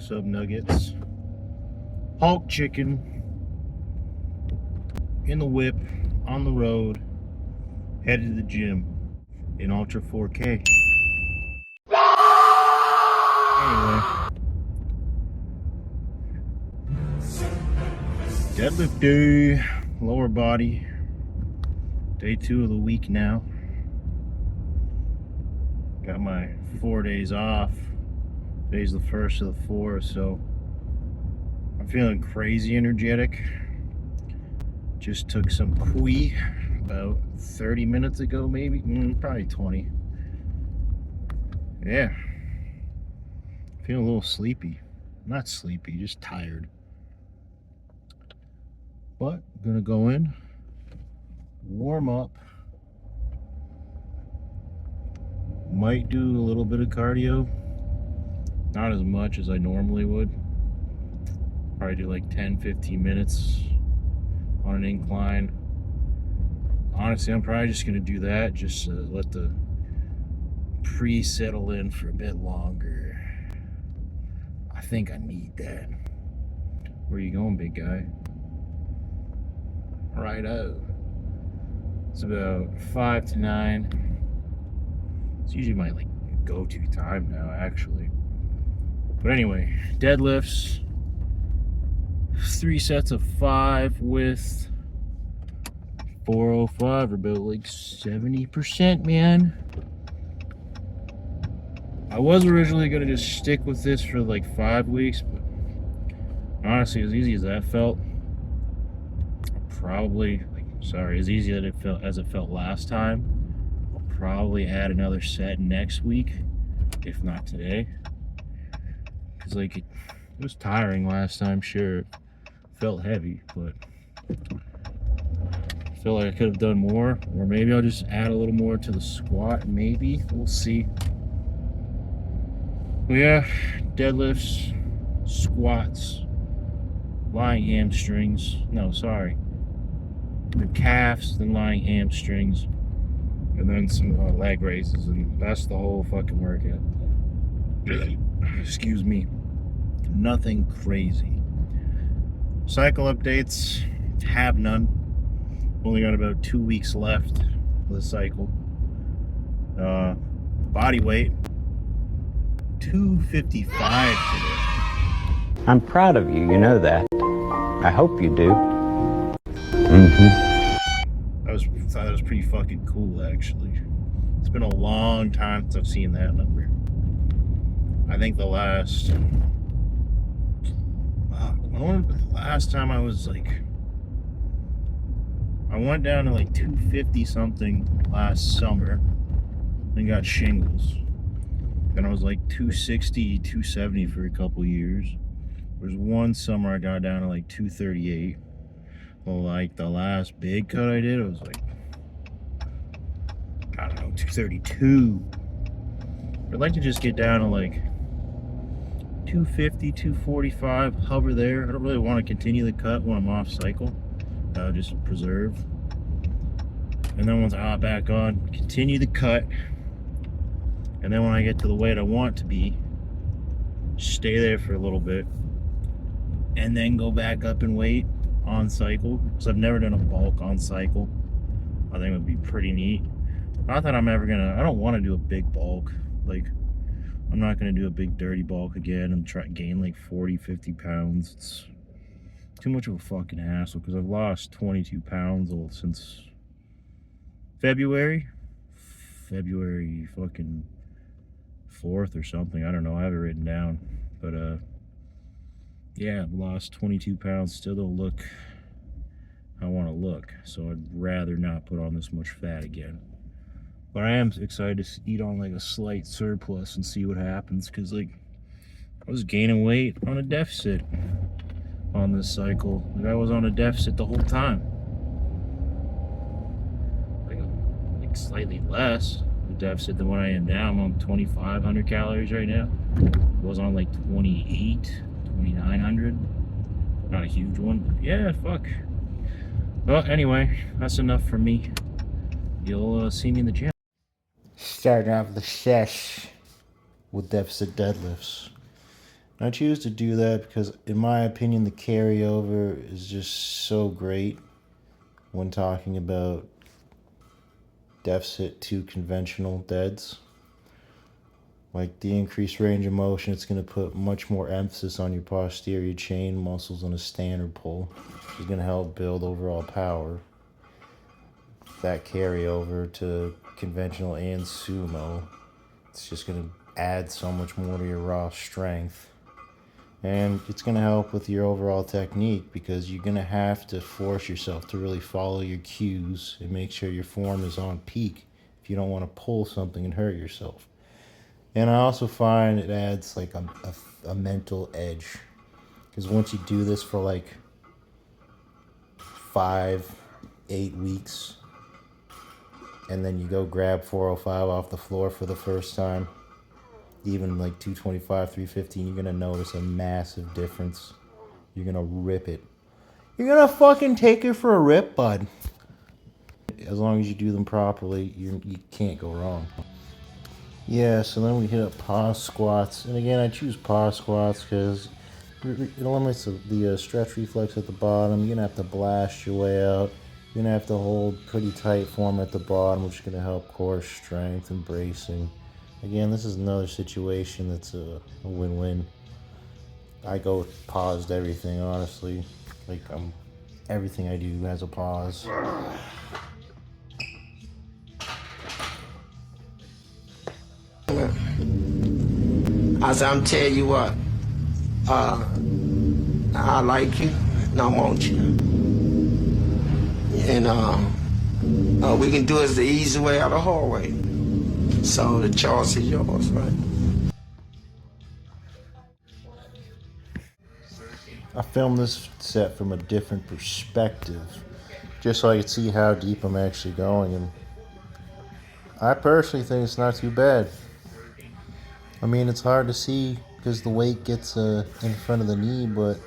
sub nuggets, Hulk chicken, in the whip, on the road, headed to the gym in Ultra 4K. Anyway, deadlift day, lower body, day 2 of the week now. Got my 4 days off. Today's the first of the 4, so I'm feeling crazy energetic. Just took some kui about 30 minutes ago, maybe, probably 20. Yeah, feeling a little sleepy. Not sleepy, just tired. But I'm gonna go in, warm up, might do a little bit of cardio, not as much as I normally would. Probably do like 10-15 minutes on an incline. Honestly, I'm probably just gonna do that, just let the settle in for a bit longer. I think I need that. Where you going, big guy? Righto. It's about 5 to 9. It's usually my go-to time now, actually. But anyway, deadlifts. 3 sets of 5 with 405, or about 70%, man. I was originally gonna just stick with this for 5 weeks, but honestly, as easy as that felt, probably as easy as it felt last time, I'll probably add another set next week, if not today. Because it was tiring last time, sure. It felt heavy, but I feel like I could have done more, or maybe I'll just add a little more to the squat, maybe. We'll see. But yeah, deadlifts, squats, lying hamstrings, the calves, then lying hamstrings, and then some leg raises, and that's the whole fucking workout. Excuse me. Nothing crazy. Cycle updates, have none. Only got about 2 weeks left of the cycle. Body weight, 255 today. I'm proud of you, you know that. I hope you do. I thought that was pretty fucking cool, actually. It's been a long time since I've seen that number. I think the last time I was I went down to 250 something last summer and got shingles. Then I was 260, 270 for a couple years. There was one summer I got down to 238. Well, the last big cut I did, it was I don't know, 232. I'd like to just get down to 250, 245, hover there. I don't really want to continue the cut when I'm off cycle. Just preserve. And then once I hop back on, continue the cut. And then when I get to the weight I want to be, stay there for a little bit. And then go back up in weight on cycle. Because I've never done a bulk on cycle. I think it would be pretty neat. Not that I'm ever gonna, I don't want to do a big bulk. I'm not gonna do a big dirty bulk again and try to gain 40, 50 pounds. It's too much of a fucking hassle because I've lost 22 pounds since February fucking 4th or something. I don't know, I have it written down. But yeah, I've lost 22 pounds. Still don't look how I want to look, so I'd rather not put on this much fat again. But I am excited to eat on a slight surplus and see what happens, because I was gaining weight on a deficit on this cycle. I was on a deficit the whole time. Slightly less of a deficit than what I am now. I'm on 2,500 calories right now. I was on 28, 2,900. Not a huge one, but yeah, fuck. Well, anyway, that's enough for me. You'll see me in the gym. Starting off the sesh with deficit deadlifts. I choose to do that because, in my opinion, the carryover is just so great when talking about deficit to conventional deads. Like the increased range of motion, it's going to put much more emphasis on your posterior chain muscles on a standard pull, which is going to help build overall power. That carryover to conventional and sumo, it's just going to add so much more to your raw strength. And it's going to help with your overall technique because you're going to have to force yourself to really follow your cues and make sure your form is on peak if you don't want to pull something and hurt yourself. And I also find it adds like a mental edge. Because once you do this for like 5-8 weeks, and then you go grab 405 off the floor for the first time, even like 225, 315, you're going to notice a massive difference. You're going to rip it. You're going to fucking take it for a rip, bud. As long as you do them properly, you can't go wrong. Yeah, so then we hit up pause squats. And again, I choose pause squats because it eliminates the stretch reflex at the bottom. You're going to have to blast your way out. You're going to have to hold pretty tight form at the bottom, which is going to help core strength and bracing. Again, this is another situation that's a win-win. I go with paused everything, honestly. Like, everything I do has a pause. As I'm tell you what, I like you and I want you. And we can do it the easy way or the hard way. So the choice is yours, right? I filmed this set from a different perspective, just so I could see how deep I'm actually going, and I personally think it's not too bad. I mean, it's hard to see because the weight gets in front of the knee, but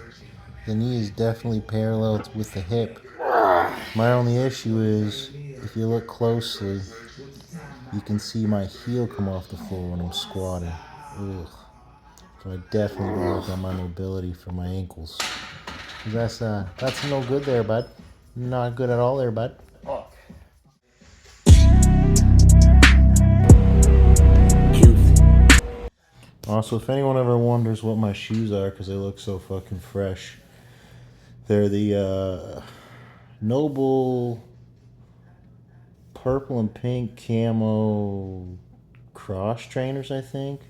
the knee is definitely parallel with the hip. My only issue is, if you look closely, you can see my heel come off the floor when I'm squatting. Ugh. So I definitely work on my mobility for my ankles. That's no good there, bud. Not good at all there, bud. Also, if anyone ever wonders what my shoes are, because they look so fucking fresh, they're the Noble purple and pink camo cross trainers, I think.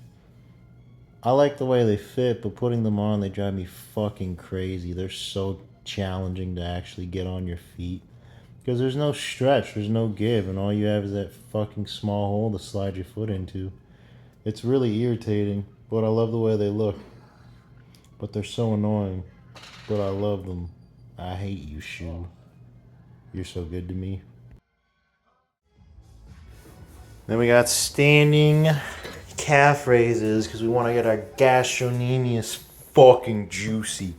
I like the way they fit, but putting them on, they drive me fucking crazy. They're so challenging to actually get on your feet. Because there's no stretch, there's no give, and all you have is that fucking small hole to slide your foot into. It's really irritating, but I love the way they look. But they're so annoying, but I love them. I hate you, shoe. You're so good to me. Then we got standing calf raises because we want to get our gastrocnemius fucking juicy.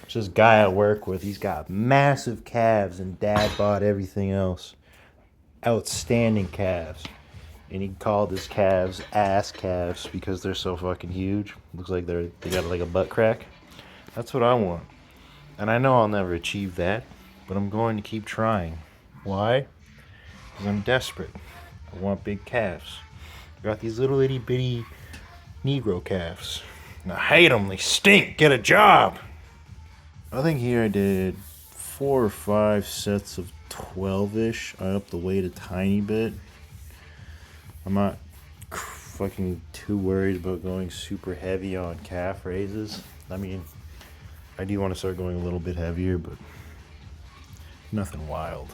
It's this guy I work with. He's got massive calves and dad bought everything else. Outstanding calves. And he called his calves ass calves because they're so fucking huge. Looks like they got like a butt crack. That's what I want. And I know I'll never achieve that, but I'm going to keep trying. Why? Because I'm desperate. I want big calves. I got these little itty bitty Negro calves. And I hate them. They stink. Get a job. I think here I did 4 or 5 sets of 12-ish. I upped the weight a tiny bit. I'm not fucking too worried about going super heavy on calf raises. I mean, I do want to start going a little bit heavier, but nothing wild.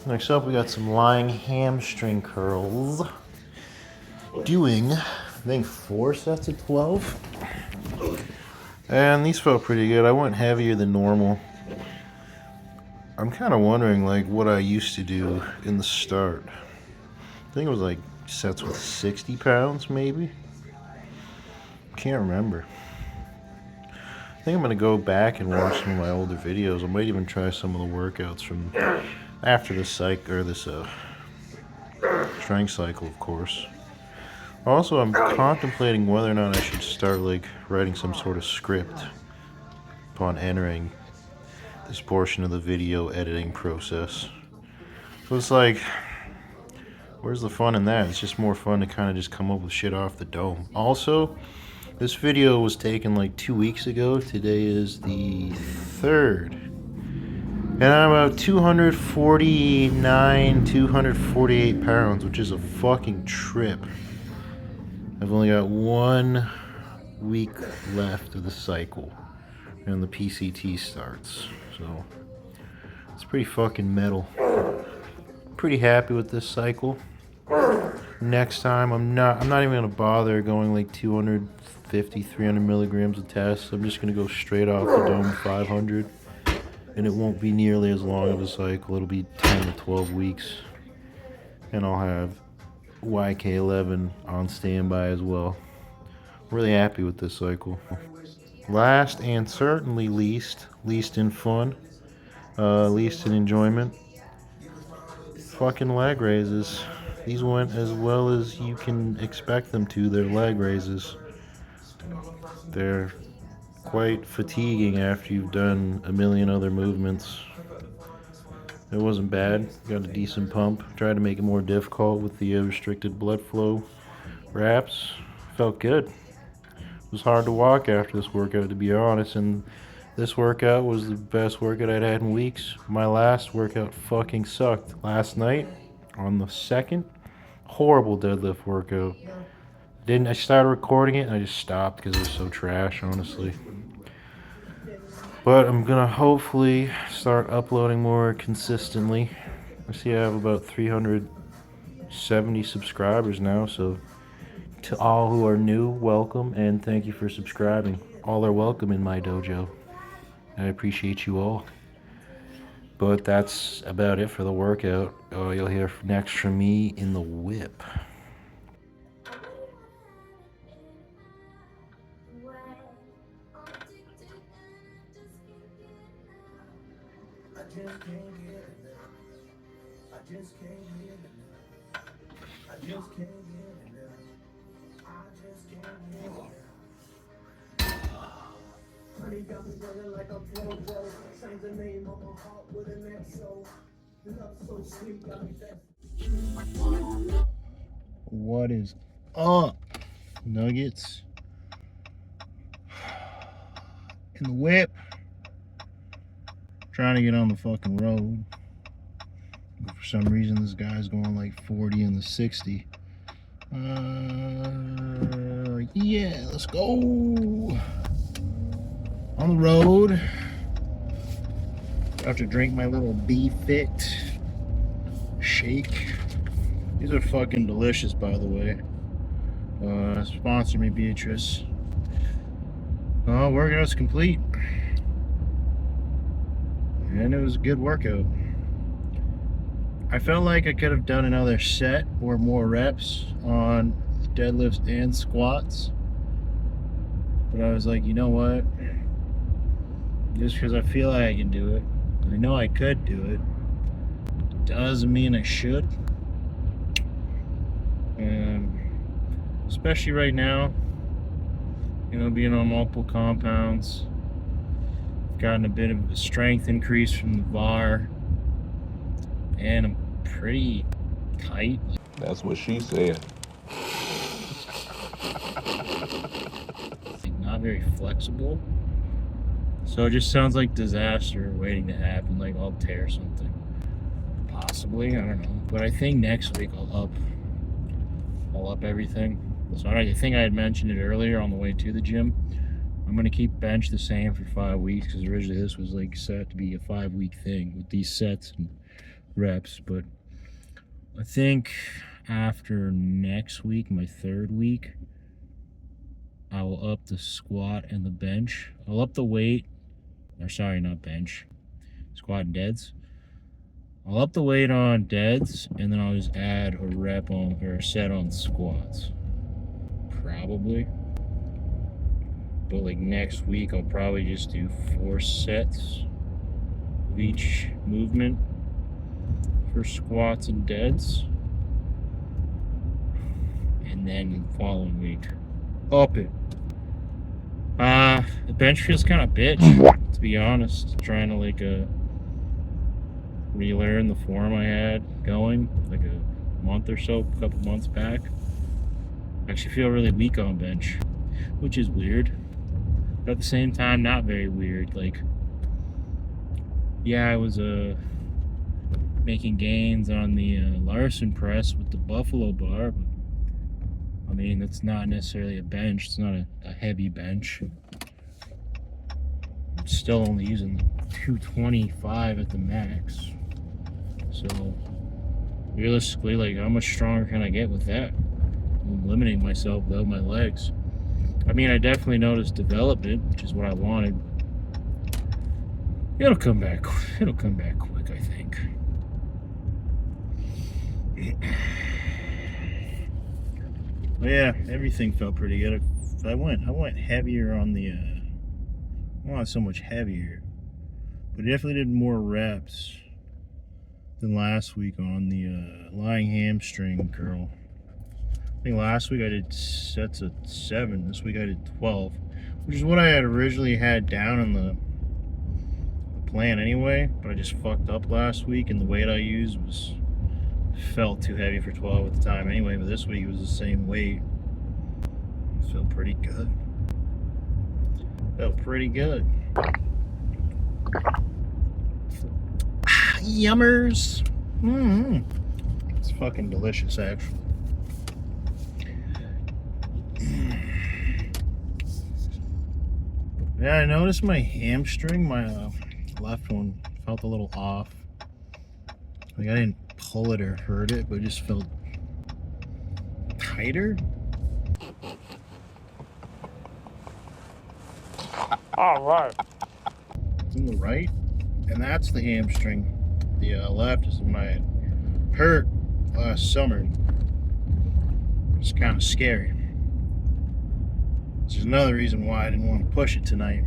Next up, we got some lying hamstring curls. Doing, I think, 4 sets of 12. And these felt pretty good. I went heavier than normal. I'm kind of wondering, like, what I used to do in the start. I think it was, like, sets with 60 pounds, maybe? Can't remember. I think I'm going to go back and watch some of my older videos. I might even try some of the workouts from after this strength cycle, of course. Also, I'm contemplating whether or not I should start like writing some sort of script upon entering this portion of the video editing process. So it's like, where's the fun in that? It's just more fun to kind of just come up with shit off the dome. Also, this video was taken like 2 weeks ago. Today is the 3rd. And I'm about 249, 248 pounds, which is a fucking trip. I've only got 1 week left of the cycle, and the PCT starts. So it's pretty fucking metal. Pretty happy with this cycle. Next time, I'm not even gonna bother going like 250, 300 milligrams a test. I'm just gonna go straight off the dome 500, and it won't be nearly as long of a cycle. It'll be 10 to 12 weeks, and I'll have YK11 on standby as well. Really happy with this cycle. Last and certainly least in fun, least in enjoyment, fucking leg raises. These went as well as you can expect them to. They're leg raises. They're quite fatiguing after you've done a million other movements. It wasn't bad. Got a decent pump. Tried to make it more difficult with the restricted blood flow wraps. Felt good. It was hard to walk after this workout, to be honest, and this workout was the best workout I'd had in weeks. My last workout fucking sucked. Last night, on the 2nd, horrible deadlift workout. I started recording it and I just stopped because it was so trash, honestly. But I'm gonna hopefully start uploading more consistently. I see I have about 370 subscribers now, so to all who are new, welcome, and thank you for subscribing. All are welcome in my dojo. I appreciate you all. But that's about it for the workout. You'll hear next from me in the whip. What is up, Nuggets? In the whip. Trying to get on the fucking road. For some reason, this guy's going like 40 in the 60. Yeah, let's go. On the road. I have to drink my little B-Fit shake. These are fucking delicious, by the way. Sponsor me, Beatrice. Workout's complete. And it was a good workout. I felt like I could have done another set or more reps on deadlifts and squats. But I was like, you know what? Just because I feel like I can do it, I know I could do it, doesn't mean I should. Especially right now, you know, being on multiple compounds, I've gotten a bit of a strength increase from the bar, and I'm pretty tight. That's what she said. Not very flexible. So it just sounds like disaster waiting to happen, like I'll tear something. Possibly, I don't know. But I think next week I'll up everything. So I think I had mentioned it earlier on the way to the gym. I'm gonna keep bench the same for 5 weeks, because originally this was like set to be a 5-week thing with these sets and reps. But I think after next week, my 3rd week, I will up the squat and the bench. I'll up the weight, or sorry, not bench, squat and deads. I'll up the weight on deads, and then I'll just add a rep on, or a set on squats. Probably. But like next week, I'll probably just do 4 sets of each movement for squats and deads. and then the following week, up it. The bench feels kind of bitch, to be honest. Trying to like relearn the form I had going like a month or so, a couple months back. I actually feel really weak on bench, which is weird, but at the same time not very weird. Like, yeah, I was making gains on the Larson press with the Buffalo bar, but I mean, that's not necessarily a bench. It's not a heavy bench. I'm still only using 225 at the max. So realistically, like, how much stronger can I get with that? I'm limiting myself without my legs. I mean, I definitely noticed development, which is what I wanted. It'll come back. It'll come back quick, I think. But yeah, everything felt pretty good. I went heavier on the. Not so much heavier, but definitely did more reps than last week on the lying hamstring curl. I think last week I did sets of 7. This week I did 12, which is what I had originally had down in the plan anyway. But I just fucked up last week, and the weight I used felt too heavy for 12 at the time anyway. But this week it was the same weight. It felt pretty good. Felt pretty good. Yummers. It's fucking delicious, actually. Yeah, I noticed my hamstring, my left one, felt a little off. Like, I didn't pull it or hurt it, but it just felt tighter. All right. It's in the right, and that's the hamstring. The left is when I hurt last summer. It's kind of scary. This is another reason why I didn't want to push it tonight.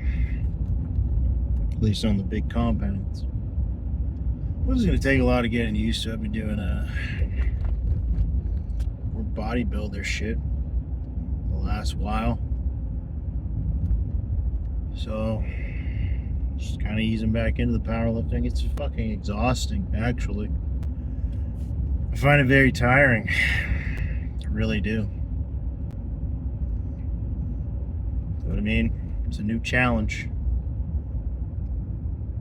At least on the big compounds. This is going to take a lot of getting used to. I've been doing more bodybuilder shit the last while. So, just kind of easing back into the powerlifting. It's fucking exhausting, actually. I find it very tiring. I really do. But I mean, it's a new challenge.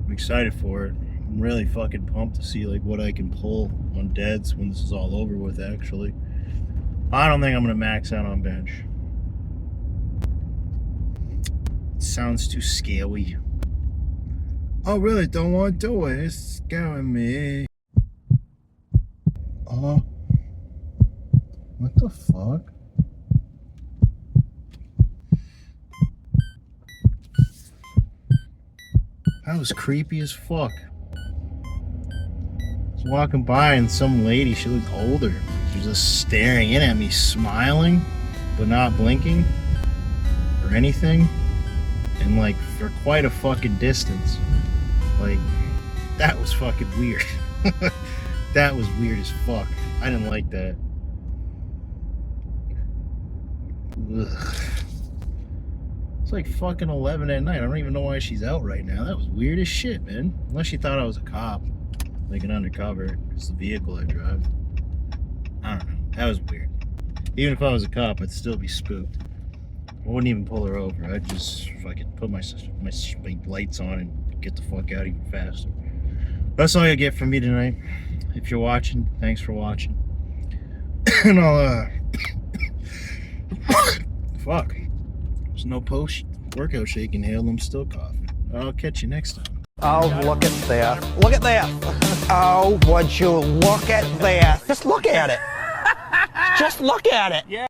I'm excited for it. I'm really fucking pumped to see like what I can pull on deads when this is all over with, actually. I don't think I'm gonna max out on bench. It sounds too scary. I really don't want to do it. It's scaring me. What the fuck? That was creepy as fuck. I was walking by and some lady, she looked older. She was just staring in at me, smiling, but not blinking or anything. And like for quite a fucking distance. Like, that was fucking weird. That was weird as fuck. I didn't like that. Ugh. It's like fucking 11 at night. I don't even know why she's out right now. That was weird as shit, man. Unless she thought I was a cop, like an undercover. It's the vehicle I drive. I don't know. That was weird. Even if I was a cop, I'd still be spooked. I wouldn't even pull her over. I'd just fucking put my lights on and get the fuck out even faster. That's all you get from me tonight. If you're watching, thanks for watching. And I'll fuck. There's no post-workout shake inhale. I'm still coughing. I'll catch you next time. Oh, look at that. Look at that. Oh, would you look at that. Just look at it. Just look at it. Yeah.